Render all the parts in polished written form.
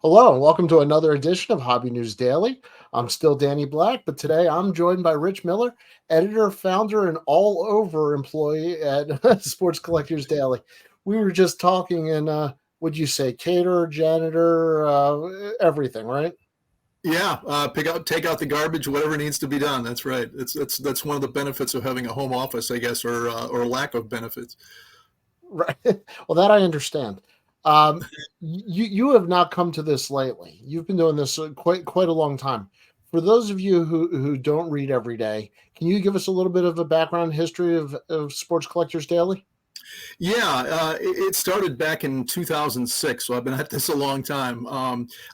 Hello, and welcome to another edition of Hobby News Daily. I'm still Danny Black, but today I'm joined by Rich Miller, editor, founder, and all over employee at Sports Collectors Daily. We were just talking, and would you say caterer, janitor, everything, right? Yeah, take out the garbage, whatever needs to be done. That's right. That's one of the benefits of having a home office, I guess, or lack of benefits. Right. Well, that I understand. Um, you have not come to this lately. You've been doing this quite a long time. For those of you who don't read every day, can you give us a little bit of a background history of Sports Collectors Daily? Yeah, it started back in 2006, so I've been at this a long time.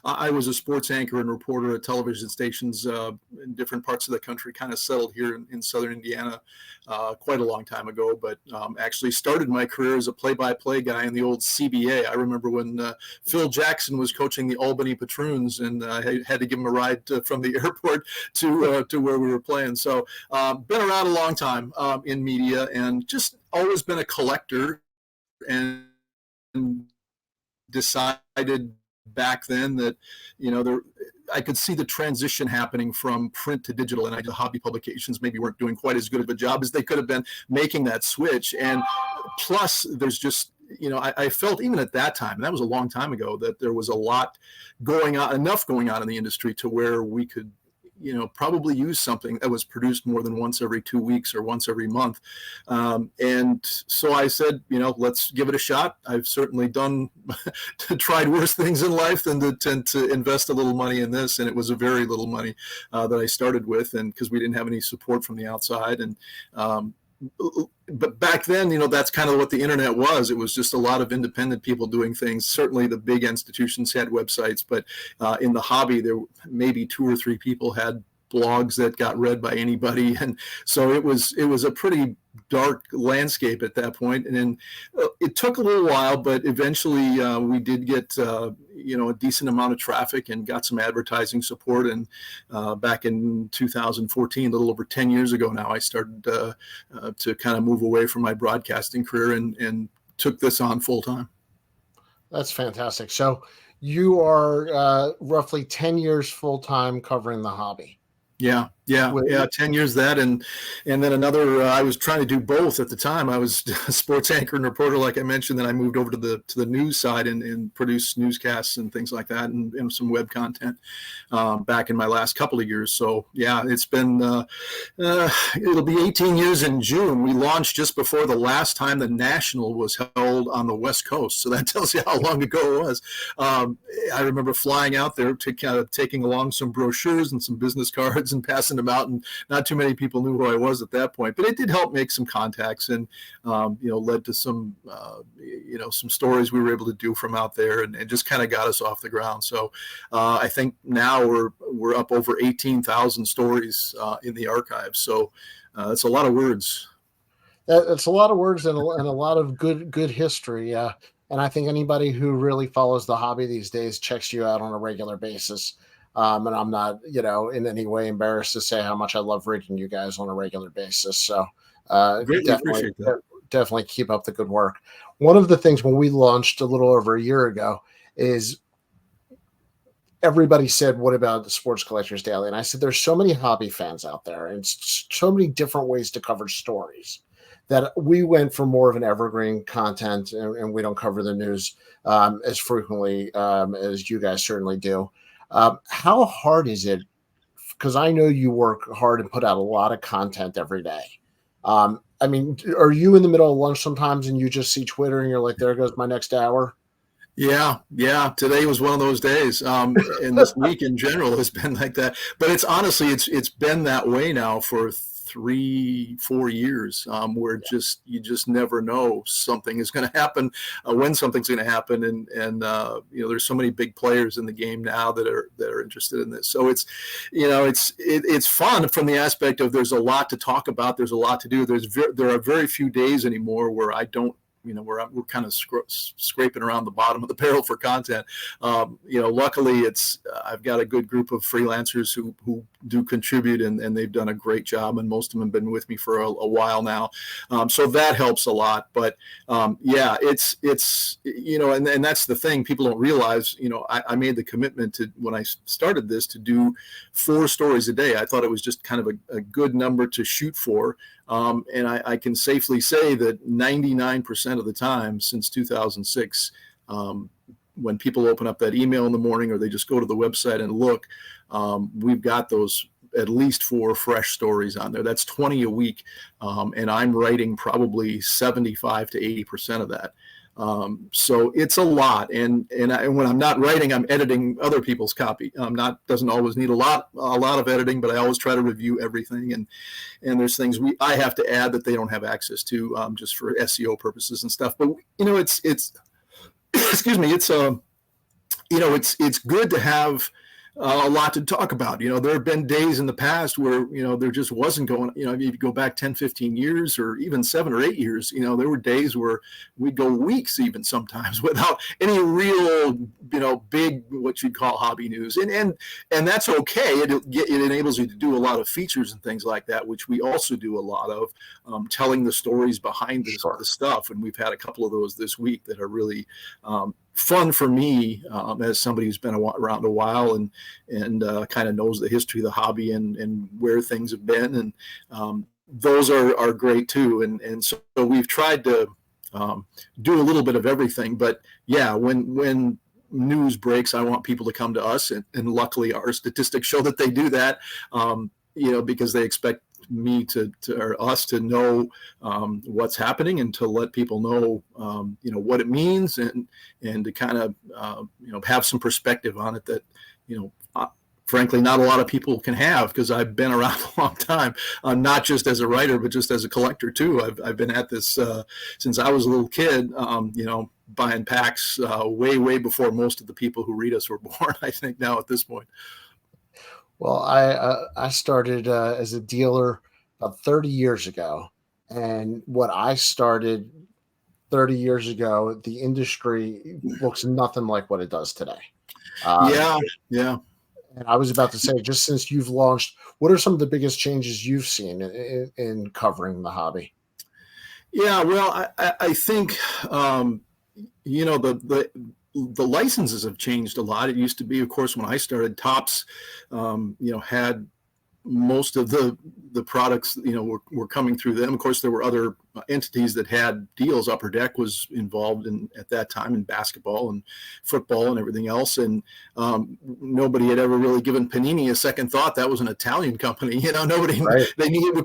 I was a sports anchor and reporter at television stations in different parts of the country, kind of settled here in southern Indiana quite a long time ago, but actually started my career as a play-by-play guy in the old CBA. I remember when Phil Jackson was coaching the Albany Patroons, and I had to give him a ride from the airport to where we were playing. So been around a long time in media, and just always been a collector, and decided back then that there I could see the transition happening from print to digital, and the hobby publications maybe weren't doing quite as good of a job as they could have been making that switch. And plus, there's just I felt even at that time, and that was a long time ago, that there was a lot going on, enough going on in the industry to where we could probably use something that was produced more than once every 2 weeks or once every month. And so I said, let's give it a shot. I've certainly tried worse things in life than to tend to invest a little money in this. And it was a very little money that I started with, and because we didn't have any support from the outside. And but back then, that's kind of what the internet was. It was just a lot of independent people doing things. Certainly the big institutions had websites, but in the hobby, there maybe two or three people had blogs that got read by anybody. And so it was a pretty dark landscape at that point. And then it took a little while, but eventually we did get a decent amount of traffic and got some advertising support. And back in 2014, a little over 10 years ago now, I started to kind of move away from my broadcasting career and took this on full time. That's fantastic. So you are roughly 10 years full time covering the hobby. Yeah. 10 years that, and then another. I was trying to do both at the time. I was a sports anchor and reporter, like I mentioned. Then I moved over to the news side and produced newscasts and things like that, and some web content back in my last couple of years. So yeah, it's been it'll be 18 years in June. We launched just before the last time the National was held on the West Coast, so that tells you how long ago it was. I remember flying out there to kind of taking along some brochures and some business cards and passing them out, and not too many people knew who I was at that point, but it did help make some contacts, and led to some some stories we were able to do from out there, and just kind of got us off the ground. So I think now we're up over 18,000 stories in the archives. So it's a lot of words. It's a lot of words and a lot of good history. And I think anybody who really follows the hobby these days checks you out on a regular basis. And I'm not, in any way embarrassed to say how much I love reading you guys on a regular basis. So Greatly appreciate that. definitely keep up the good work. One of the things when we launched a little over a year ago is everybody said, "What about the Sports Collectors Daily?" And I said, "There's so many hobby fans out there, and so many different ways to cover stories." That we went for more of an evergreen content, and we don't cover the news as frequently as you guys certainly do. How hard is it? Because I know you work hard and put out a lot of content every day. I mean, are you in the middle of lunch sometimes and you just see Twitter and you're like, "There goes my next hour"? Yeah. Today was one of those days, and this week in general has been like that. But it's honestly, it's been that way now for 3-4 years, where you just never know something is going to happen, when something's going to happen, and there's so many big players in the game now that are interested in this. So it's fun from the aspect of there's a lot to talk about, there's a lot to do. There are very few days anymore where I don't. We're kind of scraping around the bottom of the barrel for content. Luckily, I've got a good group of freelancers who do contribute, and they've done a great job, and most of them have been with me for a while now. So that helps a lot. But yeah, it's and that's the thing people don't realize. I made the commitment to, when I started this, to do 4 stories a day. I thought it was just kind of a good number to shoot for. And I can safely say that 99% of the time since 2006, when people open up that email in the morning or they just go to the website and look, we've got those at least 4 fresh stories on there. That's 20 a week. And I'm writing probably 75 to 80% of that. So it's a lot. And when I'm not writing, I'm editing other people's copy. Doesn't always need a lot of editing, but I always try to review everything. And there's things I have to add that they don't have access to, just for SEO purposes and stuff. But it's excuse me, it's good to have a lot to talk about. There have been days in the past where, there just wasn't going, if you go back 10, 15 years or even 7 or 8 years, there were days where we'd go weeks even sometimes without any real, big, what you'd call hobby news. And that's okay. It enables you to do a lot of features and things like that, which we also do a lot of, telling the stories behind the stuff. And we've had a couple of those this week that are really, fun for me, as somebody who's been around a while and kind of knows the history of the hobby and where things have been, and those are great too. And so we've tried to do a little bit of everything. But yeah, when news breaks, I want people to come to us, and luckily our statistics show that they do that, because they expect me or us to know what's happening, and to let people know what it means, and to kind of have some perspective on it that frankly not a lot of people can have, because I've been around a long time, not just as a writer but just as a collector too. I've been at this since I was a little kid, buying packs way before most of the people who read us were born, I think, now at this point. Well, I started as a dealer about 30 years ago, and what I started 30 years ago, the industry looks nothing like what it does today. Yeah. And I was about to say, just since you've launched, what are some of the biggest changes you've seen in covering the hobby? Yeah, well, I think the licenses have changed a lot. It used to be, of course, when I started, Topps, had most of the products, were coming through them. Of course, there were other entities that had deals. Upper Deck was involved at that time in basketball and football and everything else. And nobody had ever really given Panini a second thought. That was an Italian company. Nobody, Right.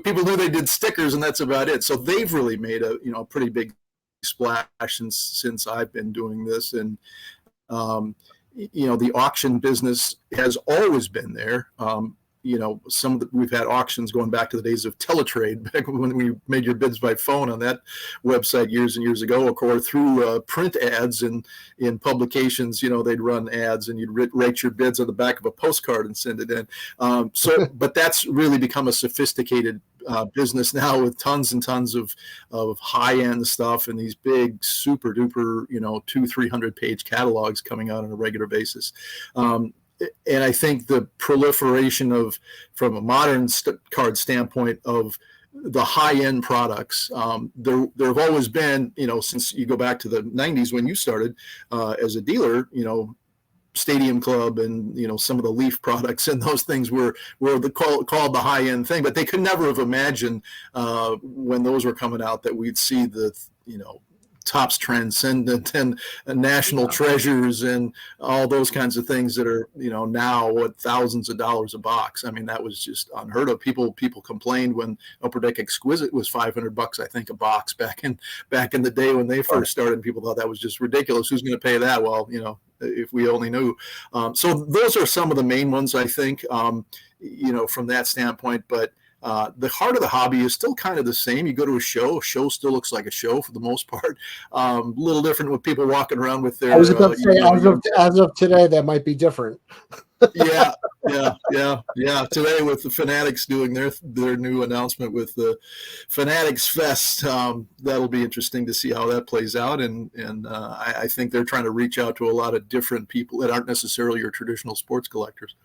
People knew they did stickers, and that's about it. So they've really made a pretty big splash since I've been doing this. And the auction business has always been there. We've had auctions going back to the days of Teletrade, back when we made your bids by phone on that website years and years ago, or through print ads in publications. They'd run ads, and you'd write your bids on the back of a postcard and send it in. But that's really become a sophisticated business now, with tons and tons of high-end stuff, and these big super duper 200-300 page catalogs coming out on a regular basis. And I think the proliferation from a modern card standpoint, of the high-end products, there have always been, since you go back to the 90s when you started as a dealer, Stadium Club and some of the Leaf products, and those things were called the high-end thing. But they could never have imagined when those were coming out that we'd see the Topps Transcendent and National Treasures and all those kinds of things that are now thousands of dollars a box. I mean, that was just unheard of. People complained when Upper Deck Exquisite was $500, I think, a box back in the day when they first started. People thought that was just ridiculous. Who's going to pay that? Well, if we only knew. So those are some of the main ones, I think, from that standpoint. But the heart of the hobby is still kind of the same. You go to a show still looks like a show for the most part. A little different with people walking around with their. I was about to say, as of today, that might be different. Yeah. Today, with the Fanatics doing their new announcement with the Fanatics Fest, that'll be interesting to see how that plays out. And I think they're trying to reach out to a lot of different people that aren't necessarily your traditional sports collectors.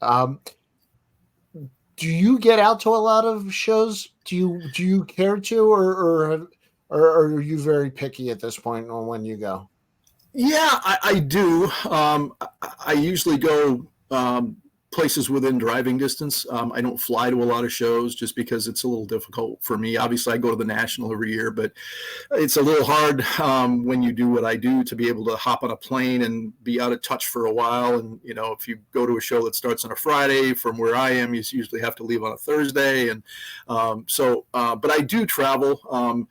Um, do you get out to a lot of shows? Do you care to, or are you very picky at this point on when you go? Yeah, I do. I usually go places within driving distance. I don't fly to a lot of shows just because it's a little difficult for me. Obviously, I go to the National every year, but it's a little hard when you do what I do to be able to hop on a plane and be out of touch for a while. And if you go to a show that starts on a Friday, from where I am, you usually have to leave on a Thursday. And but I do travel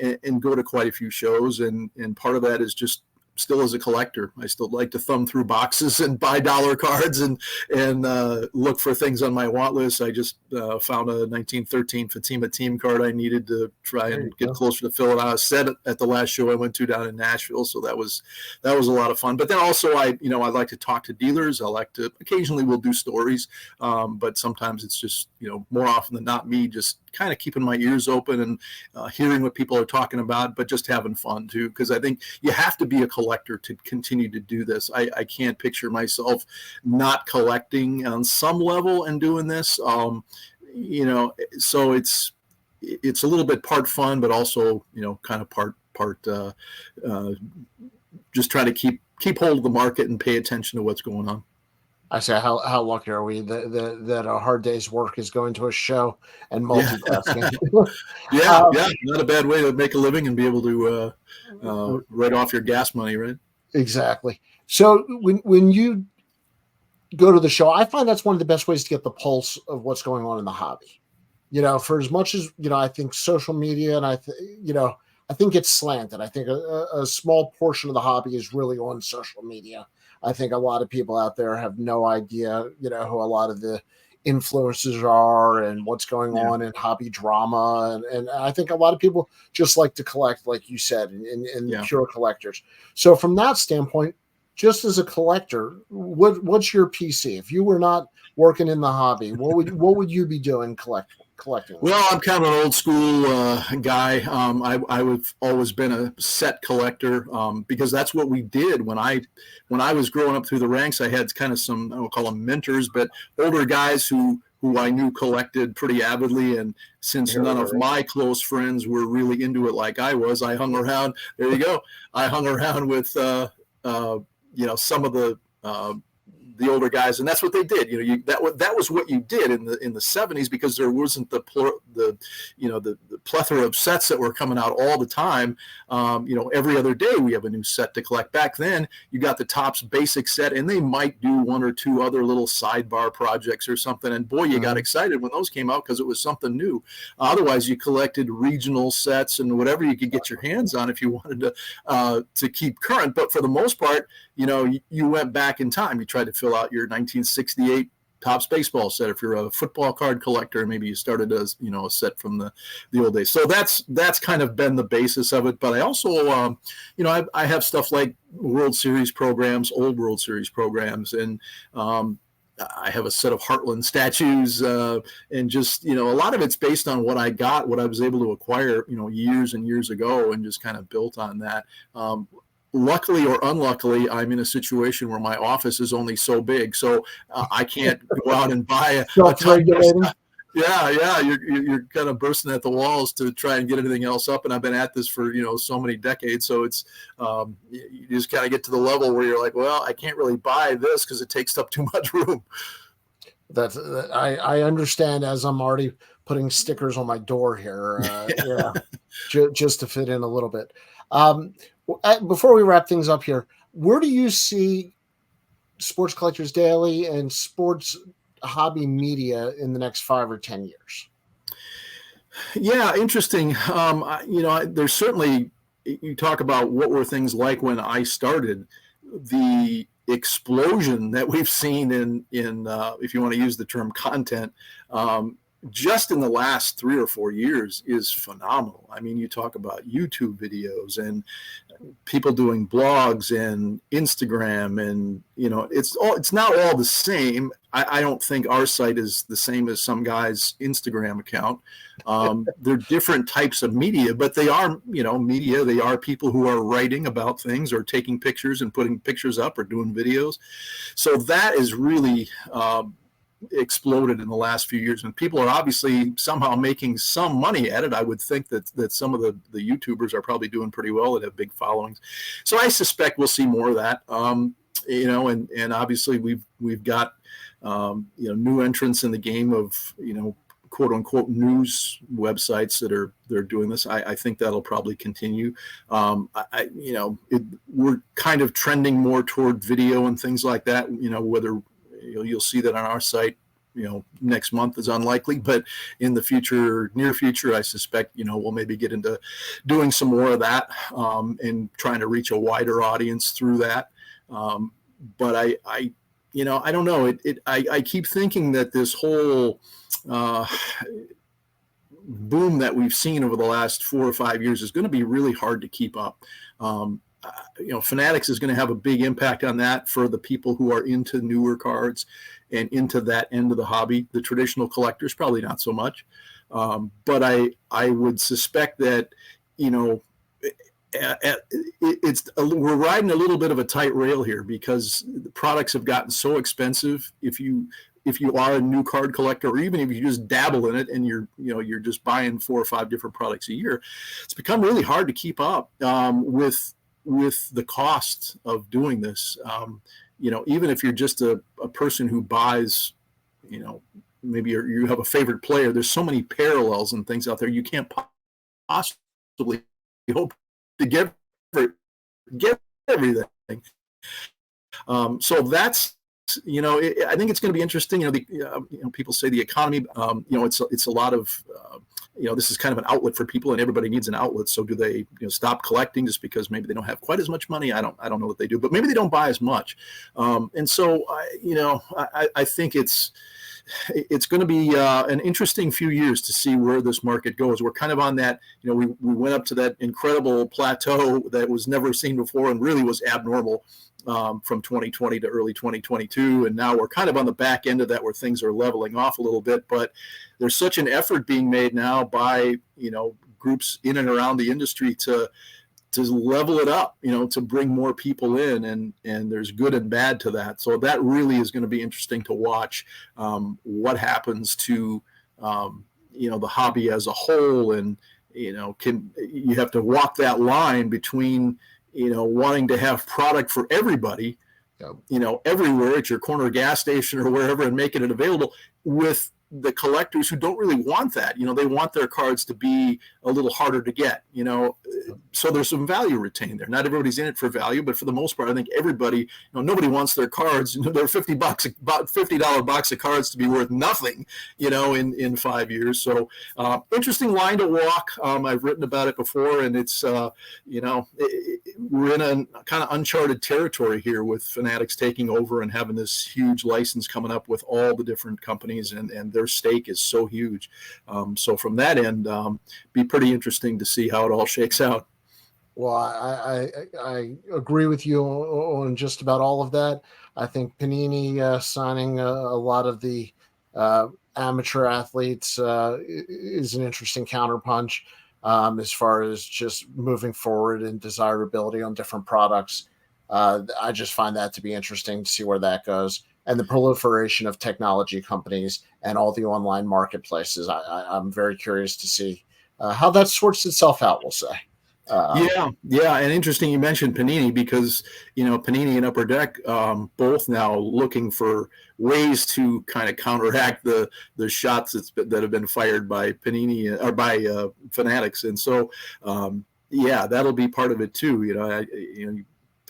and go to quite a few shows, and part of that is just still as a collector. I still like to thumb through boxes and buy dollar cards and look for things on my want list. I just found a 1913 Fatima team card I needed to try and get closer to fill it out. I said at the last show I went to down in Nashville, so that was a lot of fun. But then also I like to talk to dealers. I like to occasionally we'll do stories, but sometimes it's just more often than not me just kind of keeping my ears open and hearing what people are talking about, but just having fun too. Because I think you have to be a collector to continue to do this. I can't picture myself not collecting on some level and doing this. So it's a little bit part fun, but also kind of part just trying to keep hold of the market and pay attention to what's going on. I say, how lucky are we that a hard day's work is going to a show and Yeah. multitasking? Yeah, not a bad way to make a living and be able to write off your gas money, right? Exactly. So when you go to the show, I find that's one of the best ways to get the pulse of what's going on in the hobby. For as much as I think social media, and I think it's slanted. I think a small portion of the hobby is really on social media. I think a lot of people out there have no idea, who a lot of the influencers are and what's going on in hobby drama. And I think a lot of people just like to collect, like you said, and pure collectors. So from that standpoint, just as a collector, what's your PC? If you were not working in the hobby, what would you be doing collecting? Well, I'm kind of an old school guy. I've always been a set collector because that's what we did when I was growing up through the ranks. I had kind of some, I will call them mentors, but older guys who I knew collected pretty avidly. And since none of my close friends were really into it like I was, I hung around. There you go. I hung around with some of the older guys, and that's what they did. That was what you did in the 70s, because there wasn't the plethora of sets that were coming out all the time. Every other day we have a new set to collect. Back then, you got the Topps basic set, and they might do one or two other little sidebar projects or something. And boy, you got excited when those came out because it was something new. Otherwise, you collected regional sets and whatever you could get your hands on if you wanted to keep current. But for the most part, you went back in time. You tried to fill out your 1968 Topps baseball set. If you're a football card collector, maybe you started as a set from the old days. So that's kind of been the basis of it. But I also I have stuff like World Series programs, old World Series programs, and I have a set of Heartland statues, and just a lot of it's based on what I was able to acquire years and years ago, and just kind of built on that. Luckily or unluckily, I'm in a situation where my office is only so big, so I can't go out and buy a ton of stuff. Yeah, you're kind of bursting at the walls to try and get anything else up, and I've been at this for so many decades. So it's you just kind of get to the level where you're like, well, I can't really buy this because it takes up too much room. I understand, as I'm already putting stickers on my door here, just to fit in a little bit. Before we wrap things up here, where do you see Sports Collectors Daily and sports hobby media in the next 5 or 10 years? Yeah, interesting. There's certainly, you talk about what were things like when I started, the explosion that we've seen in if you want to use the term content, just in the last 3 or 4 years is phenomenal. I mean, you talk about YouTube videos and people doing blogs and Instagram, and it's not all the same. I don't think our site is the same as some guy's Instagram account. They're different types of media, but they are media. They are people who are writing about things or taking pictures and putting pictures up or doing videos. So that is really exploded in the last few years, and people are obviously somehow making some money at it. I would think that some of the YouTubers are probably doing pretty well and have big followings. So I suspect we'll see more of that. And obviously we've got new entrants in the game of quote unquote news websites they're doing this. I think that'll probably continue. We're kind of trending more toward video and things like that. Whether you'll see that on our site, next month is unlikely, but in the near future, I suspect, we'll maybe get into doing some more of that and trying to reach a wider audience through that. But I don't know. I keep thinking that this whole boom that we've seen over the last 4 or 5 years is going to be really hard to keep up. Fanatics is going to have a big impact on that for the people who are into newer cards and into that end of the hobby. The traditional collectors, probably not so much. But I would suspect that, we're riding a little bit of a tight rail here because the products have gotten so expensive. If you are a new card collector, or even if you just dabble in it and you're just buying 4 or 5 different products a year, it's become really hard to keep up with the cost of doing this. Even if you're just a person who buys, maybe you have a favorite player, there's so many parallels and things out there. You can't possibly hope to get everything. So that's, I think it's going to be interesting. People say the economy, it's a lot of, this is kind of an outlet for people, and everybody needs an outlet. So do they, stop collecting just because maybe they don't have quite as much money? I don't know what they do, but maybe they don't buy as much. And so, I think it's going to be an interesting few years to see where this market goes. We're kind of on that, we went up to that incredible plateau that was never seen before and really was abnormal from 2020 to early 2022. And now we're kind of on the back end of that where things are leveling off a little bit. But there's such an effort being made now by, groups in and around the industry to level it up, to bring more people in, and there's good and bad to that. So that really is going to be interesting to watch what happens to, the hobby as a whole. And, can you have to walk that line between, wanting to have product for everybody, everywhere at your corner gas station or wherever, and making it available, with the collectors who don't really want that. They want their cards to be a little harder to get, so there's some value retained there. Not everybody's in it for value, but for the most part, I think everybody, nobody wants their cards, they're $50 box of cards to be worth nothing, in 5 years. So interesting line to walk. I've written about it before, and it's, we're in a kind of uncharted territory here with Fanatics taking over and having this huge license coming up with all the different companies, and their stake is so huge. So from that end, be pretty interesting to see how it all shakes out. Well, I agree with you on just about all of that. I think Panini signing a lot of the amateur athletes is an interesting counterpunch as far as just moving forward and desirability on different products. I just find that to be interesting to see where that goes. And the proliferation of technology companies and all the online marketplaces. I'm very curious to see how that sorts itself out, we'll say. Yeah. And interesting you mentioned Panini, because, Panini and Upper Deck both now looking for ways to kind of counteract the shots that have been fired by Panini or by Fanatics. And so, that'll be part of it too.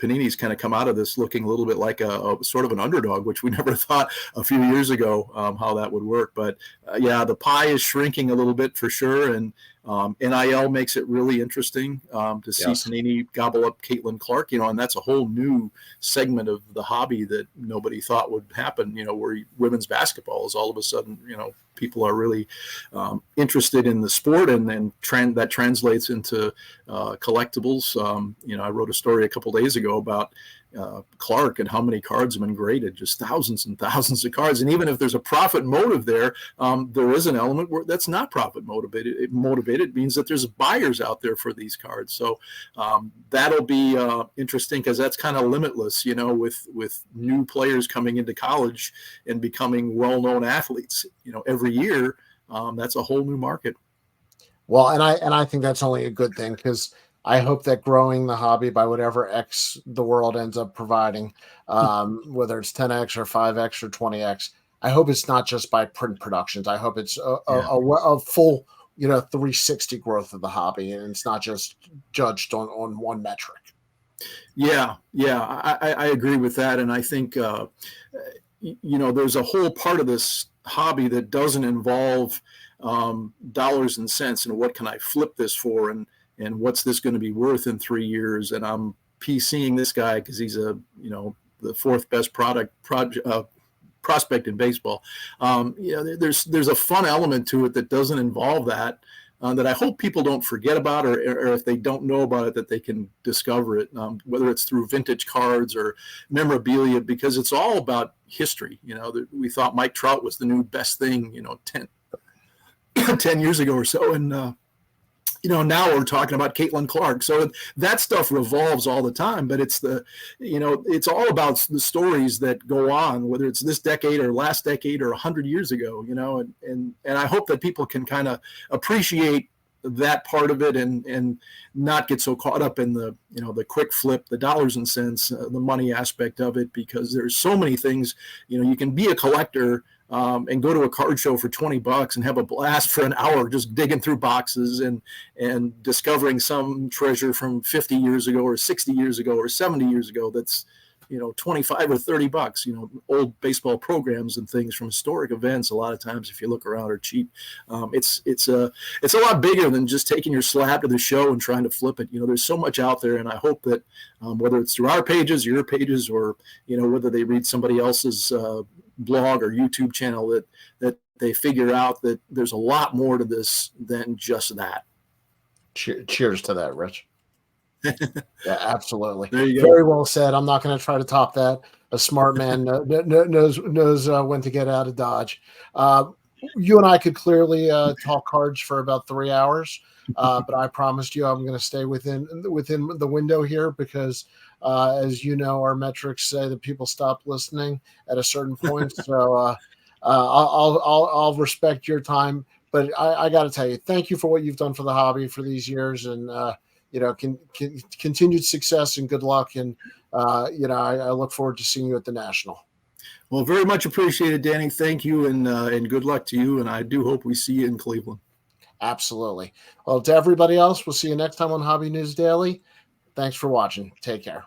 Panini's kind of come out of this looking a little bit like a sort of an underdog, which we never thought a few years ago how that would work. But the pie is shrinking a little bit for sure. And NIL makes it really interesting to see Yes. Panini gobble up Caitlin Clark, and that's a whole new segment of the hobby that nobody thought would happen, where women's basketball is all of a sudden, people are really interested in the sport, and then that translates into collectibles. I wrote a story a couple days ago about Clark and how many cards have been graded, just thousands and thousands of cards. And even if there's a profit motive there, there is an element where that's not profit motivated. It means that there's buyers out there for these cards. So that'll be interesting, because that's kind of limitless, with new players coming into college and becoming well-known athletes, every year. That's a whole new market. Well, and I think that's only a good thing, because I hope that growing the hobby by whatever X the world ends up providing, whether it's 10X or 5X or 20X, I hope it's not just by print productions. I hope it's a full, 360 growth of the hobby, and it's not just judged on one metric. Yeah, I agree with that. And I think, there's a whole part of this hobby that doesn't involve dollars and cents, and what can I flip this for, and what's this going to be worth in 3 years? And I'm PCing this guy because he's the fourth best prospect in baseball. There's a fun element to it that doesn't involve that. That I hope people don't forget about, or if they don't know about it, that they can discover it, whether it's through vintage cards or memorabilia, because it's all about history. We thought Mike Trout was the new best thing, 10 years ago or so. And, now we're talking about Caitlin Clark. So that stuff revolves all the time, but it's it's all about the stories that go on, whether it's this decade or last decade or 100 years ago, and I hope that people can kind of appreciate that part of it, and not get so caught up in the quick flip, the dollars and cents, the money aspect of it, because there's so many things. You can be a collector and go to a card show for $20 and have a blast for an hour just digging through boxes and discovering some treasure from 50 years ago or 60 years ago or 70 years ago that's $25 or $30. Old baseball programs and things from historic events, a lot of times, if you look around, are cheap. It's a lot bigger than just taking your slab to the show and trying to flip it. There's so much out there, and I hope that whether it's through our pages, your pages, or whether they read somebody else's blog or YouTube channel, that they figure out that there's a lot more to this than just that. Cheers to that, Rich. Yeah, absolutely. There you go. Very well said. I'm not going to try to top that. A smart man knows when to get out of Dodge. You and I could clearly talk cards for about 3 hours, but I promised you I'm going to stay within the window here, because as you know, our metrics say that people stop listening at a certain point. So I'll respect your time, but I got to tell you, thank you for what you've done for the hobby for these years, and continued success and good luck. And I look forward to seeing you at the National. Well, very much appreciated, Danny. Thank you, and good luck to you. And I do hope we see you in Cleveland. Absolutely. Well, to everybody else, we'll see you next time on Hobby News Daily. Thanks for watching. Take care.